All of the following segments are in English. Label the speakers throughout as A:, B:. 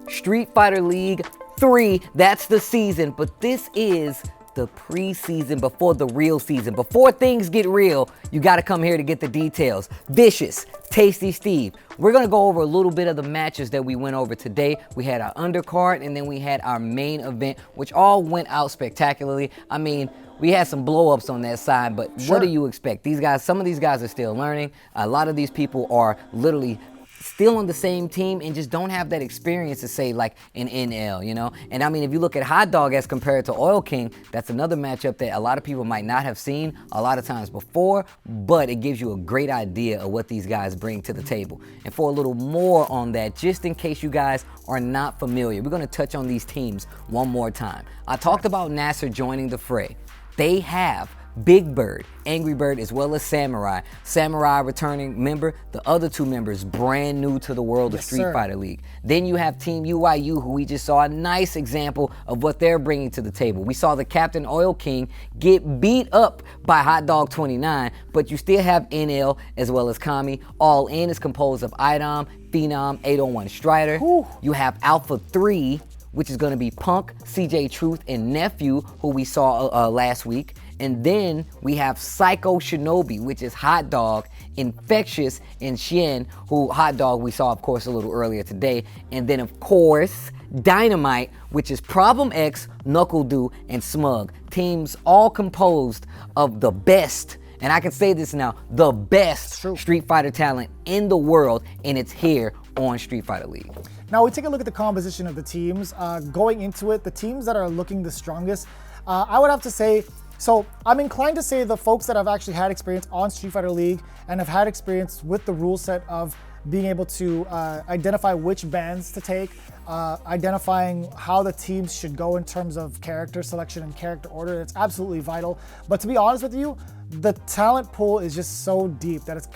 A: Street Fighter League 3. That's the season, but this is the preseason before the real season. Before things get real, you got to come here to get the details. Vicious, Tasty Steve. We're going to go over a little bit of the matches that we went over today. We had our undercard, and then we had our main event, which all went out spectacularly. I mean, we had some blow-ups on that side, but What do you expect? These guys, some of these guys are still learning. A lot of these people are literally still on the same team and just don't have that experience to say like an NL, you know? And I mean, if you look at Hot Dog as compared to Oil King, that's another matchup that a lot of people might not have seen a lot of times before, but it gives you a great idea of what these guys bring to the table. And for a little more on that, just in case you guys are not familiar, we're gonna touch on these teams one more time. I talked about NASR joining the fray. They have Bigbird, Angrybird, as well as Samurai. Samurai returning member, the other two members brand new to the world of Street Fighter League. Then you have Team UIU, who we just saw a nice example of what they're bringing to the table. We saw the Captain Oil King get beat up by Hot Dog 29, but you still have NL as well as Kami. All In is composed of iDom, Phenom, 801 Strider. You have Alpha 3, which is going to be Punk, CJ Truth, and Nephew, who we saw last week. And then we have Psycho Shinobi, which is Hot Dog, Infexious, and Xian, who Hot Dog we saw, of course, a little earlier today. And then, of course, Dynamite, which is Problem X, NuckleDu, and Smug. Teams all composed of the best, and I can say this now, the best Street Fighter talent in the world, and it's here on Street Fighter League.
B: Now we take a look at the composition of the teams. Going into it, the teams that are looking the strongest, I would have to say, so I'm inclined to say the folks that have actually had experience on Street Fighter League and have had experience with the rule set of being able to identify which bands to take, identifying how the teams should go in terms of character selection and character order. It's absolutely vital. But to be honest with you, the talent pool is just so deep that it's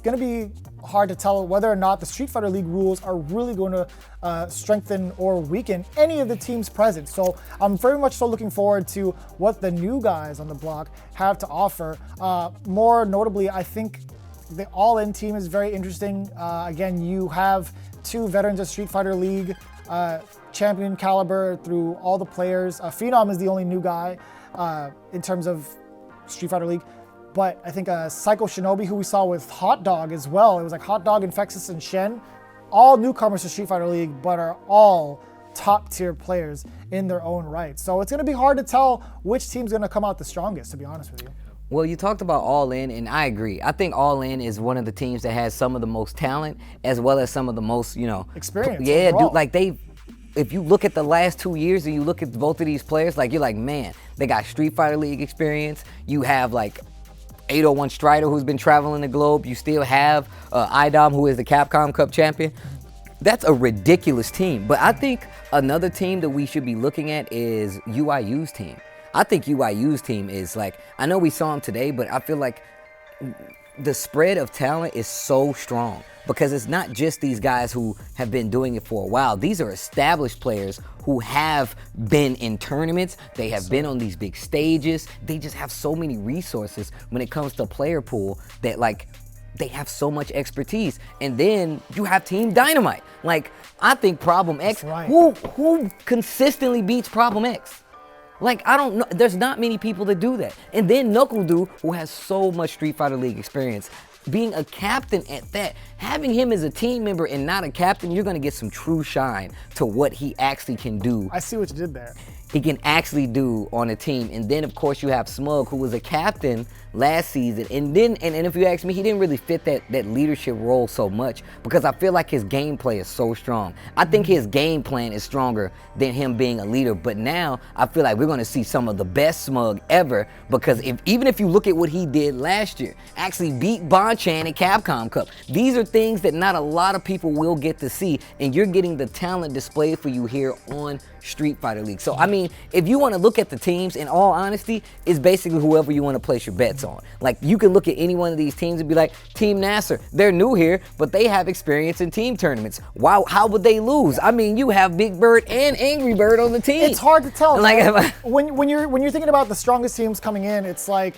B: going to be hard to tell whether or not the Street Fighter League rules are really going to strengthen or weaken any of the teams present. So I'm very much so looking forward to what the new guys on the block have to offer. More notably, I think the All-In team is very interesting. Again, you have two veterans of Street Fighter League, champion caliber through all the players. Phenom is the only new guy in terms of Street Fighter League, but I think Psycho Shinobi, who we saw with Hot Dog as well, it was like Hot Dog, Infexious, and Xian, all newcomers to Street Fighter League, but are all top tier players in their own right. So it's going to be hard to tell which team's going to come out the strongest, to be honest with you.
A: Well, you talked about All In, and I agree. I think All In is one of the teams that has some of the most talent, as well as some of the most, you know,
B: experience.
A: Yeah, dude, like if you look at the last 2 years and you look at both of these players, like you're like, man, they got Street Fighter League experience. You have like 801 Strider, who's been traveling the globe. You still have iDom, who is the Capcom Cup champion. That's a ridiculous team. But I think another team that we should be looking at is UIU's team. I think UIU's team is like, I know we saw him today, but I feel like the spread of talent is so strong because it's not just these guys who have been doing it for a while. These are established players who have been in tournaments. They have been on these big stages. They just have so many resources when it comes to player pool that like they have so much expertise. And then you have Team Dynamite. Like, I think Problem X, who consistently beats Problem X? Like, I don't know. There's not many people that do that. And then NuckleDu, who has so much Street Fighter League experience, being a captain at that, having him as a team member and not a captain, you're going to get some true shine to what he actually can do.
B: I see what you did there.
A: He can actually do on a team. And then, of course, you have Smug, who was a captain last season. And then, and if you ask me, he didn't really fit that leadership role so much because I feel like his gameplay is so strong. I think his game plan is stronger than him being a leader. But now I feel like we're going to see some of the best Smug ever because even if you look at what he did last year, actually beat Bonchan at Capcom Cup. These are things that not a lot of people will get to see, and you're getting the talent displayed for you here on Street Fighter League. So, I mean, if you want to look at the teams, in all honesty, it's basically whoever you want to place your bets on. Like, you can look at any one of these teams and be like, Team NASR, they're new here, but they have experience in team tournaments. Wow, how would they lose? I mean, you have Bigbird and Angrybird on the team.
B: It's hard to tell.
A: Like,
B: when you're thinking about the strongest teams coming in, it's like,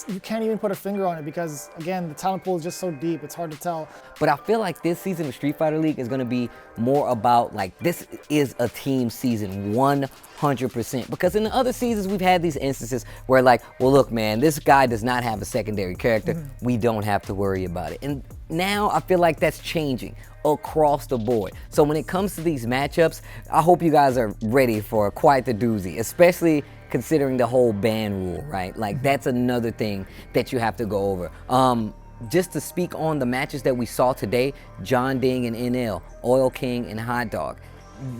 B: you can't even put a finger on it because, again, the talent pool is just so deep. It's hard to tell.
A: But I feel like this season of Street Fighter League is going to be more about, like, this is a team season 100%. Because in the other seasons, we've had these instances where, like, well, look, man, this guy does not have a secondary character. We don't have to worry about it. And now I feel like that's changing across the board. So when it comes to these matchups, I hope you guys are ready for quite the doozy, especially considering the whole ban rule, right? Like, that's another thing that you have to go over. Just to speak on the matches that we saw today, JeonDDing and NL, Oil King and Hot Dog.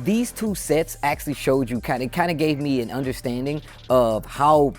A: These two sets actually showed you, it kind of gave me an understanding of how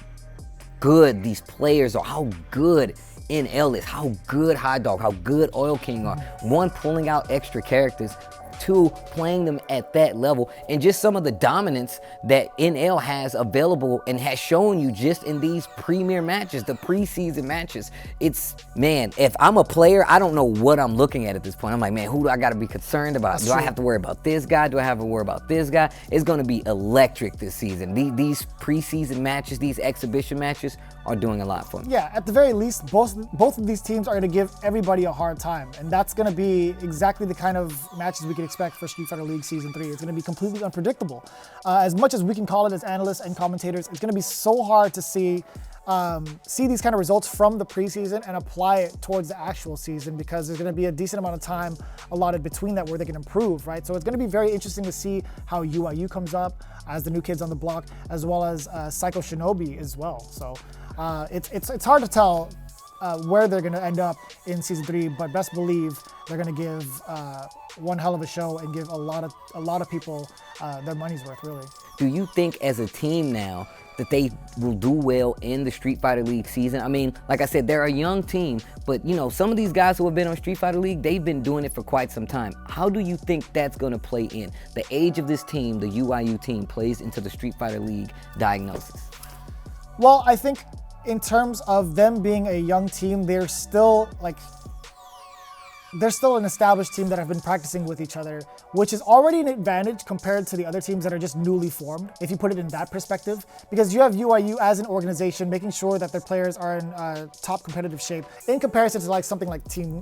A: good these players are, how good NL is, how good Hot Dog, how good Oil King are. One, pulling out extra characters. Two, playing them at that level, and just some of the dominance that NL has available and has shown you just in these premier matches, the preseason matches. It's, man, if I'm a player, I don't know what I'm looking at this point. I'm like, man, who do I got to be concerned about? Do I have to worry about this guy? Do I have to worry about this guy? It's going to be electric this season. These preseason matches, these exhibition matches are doing a lot for me.
B: Yeah, at the very least, both of these teams are going to give everybody a hard time, and that's going to be exactly the kind of matches we can expect for Street Fighter League Season 3. It's going to be completely unpredictable. As much as we can call it as analysts and commentators, it's going to be so hard to see these kind of results from the preseason and apply it towards the actual season, because there's going to be a decent amount of time allotted between that where they can improve, right? So it's going to be very interesting to see how UIU comes up as the new kids on the block, as well as Psycho Shinobi as well. So it's hard to tell where they're going to end up in Season 3, but best believe they're going to give one hell of a show and give a lot of people their money's worth, really.
A: Do you think as a team now that they will do well in the Street Fighter League season? I mean, like I said, they're a young team, but you know, some of these guys who have been on Street Fighter League, they've been doing it for quite some time. How do you think that's going to play in? The age of this team, the UIU team, plays into the Street Fighter League diagnosis.
B: Well, I think in terms of them being a young team, they're still an established team that have been practicing with each other, which is already an advantage compared to the other teams that are just newly formed, if you put it in that perspective. Because you have UIU as an organization making sure that their players are in top competitive shape in comparison to like something like Team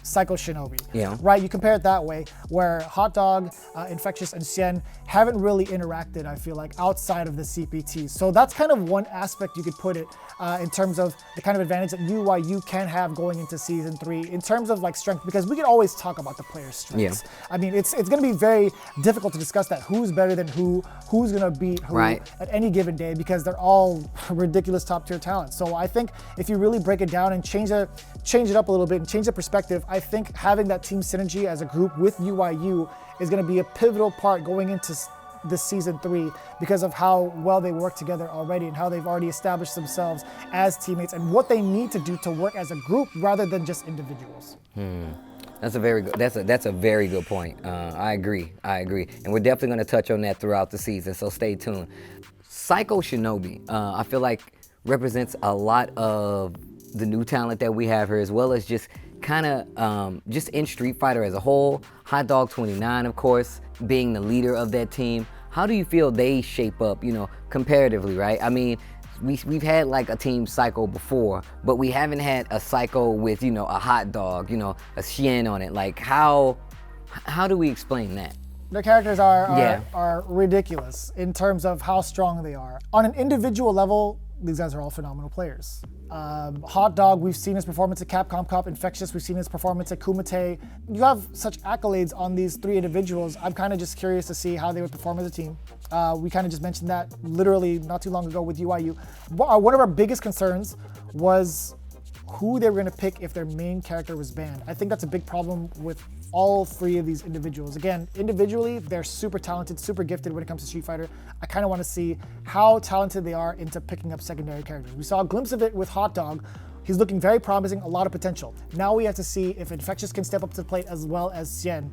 B: Psycho Shinobi.
A: Yeah.
B: Right? You compare it that way, where Hot Dog, Infexious, and Xian haven't really interacted, I feel like, outside of the CPT. So that's kind of one aspect you could put it in terms of the kind of advantage that UIU can have going into Season 3 in terms of like strength, because we can always talk about the players' strengths. Yeah. I mean, it's going to be very difficult to discuss that, who's better than who's going to beat who at any given day, because they're all ridiculous top-tier talents. So I think if you really break it down and change it up a little bit and change the perspective, I think having that team synergy as a group with UIU is going to be a pivotal part going into this Season 3, because of how well they work together already and how they've already established themselves as teammates and what they need to do to work as a group rather than just individuals.
A: That's a very good. That's a very good point. I agree, and we're definitely going to touch on that throughout the season. So stay tuned. Psycho Shinobi, I feel like represents a lot of the new talent that we have here, as well as just kind of just in Street Fighter as a whole. Hot Dog 29, of course, being the leader of that team. How do you feel they shape up, you know, comparatively, right? I mean, we've had like a team Psycho before, but we haven't had a Psycho with, you know, a Hot Dog, you know, a Xian on it. Like, how do we explain that?
B: Their characters are ridiculous in terms of how strong they are. On an individual level, these guys are all phenomenal players. Hot Dog, we've seen his performance at Capcom Cup. Infectious, we've seen his performance at Kumite. You have such accolades on these three individuals. I'm kind of just curious to see how they would perform as a team. We kind of just mentioned that literally not too long ago with UIU. One of our biggest concerns was who they were going to pick if their main character was banned. I think that's a big problem with all three of these individuals. Again, individually, they're super talented, super gifted when it comes to Street Fighter. I kind of want to see how talented they are into picking up secondary characters. We saw a glimpse of it with Hot Dog. He's looking very promising, a lot of potential. Now we have to see if Infectious can step up to the plate as well as Xian.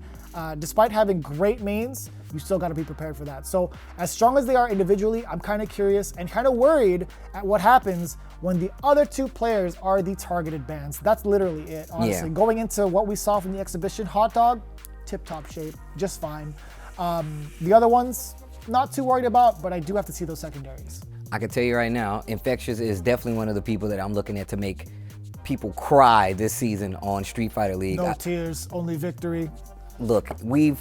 B: Despite having great mains, you still got to be prepared for that. So as strong as they are individually, I'm kind of curious and kind of worried at what happens when the other two players are the targeted bans. That's literally it, honestly. Yeah. Going into what we saw from the exhibition, Hot Dog, tip-top shape, just fine. The other ones, not too worried about, but I do have to see those secondaries.
A: I can tell you right now, Infexious is definitely one of the people that I'm looking at to make people cry this season on Street Fighter League.
B: No tears, only victory.
A: Look, we've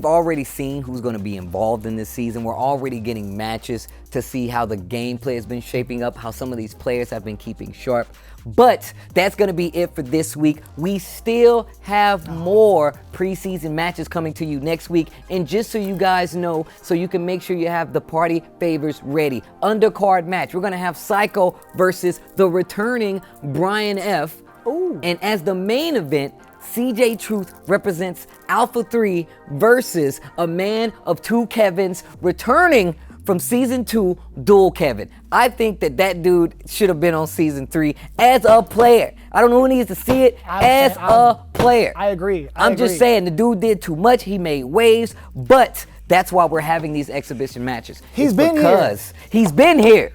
A: already seen who's going to be involved in this season. We're already getting matches to see how the gameplay has been shaping up, how some of these players have been keeping sharp. But that's going to be it for this week. We still have more preseason matches coming to you next week. And just so you guys know, so you can make sure you have the party favors ready. Undercard match. We're going to have Psycho versus the returning Brian F.
B: Ooh.
A: And as the main event, CJ Truth represents Alpha 3 versus a man of two Kevins returning from Season 2, Dual Kevin. I think that dude should have been on Season 3 as a player. I don't know who needs to see it as a player.
B: I agree.
A: I'm just saying, the dude did too much. He made waves, but that's why we're having these exhibition matches.
B: He's been here.
A: Because he's been here.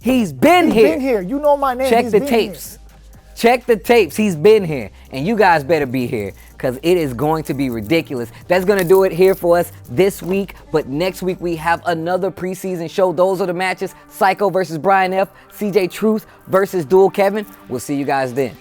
A: He's been here.
B: You know my name.
A: Check the tapes. Check the tapes. He's been here. And you guys better be here because it is going to be ridiculous. That's going to do it here for us this week. But next week we have another preseason show. Those are the matches. Psycho versus Brian F. CJ Truth versus Dual Kevin. We'll see you guys then.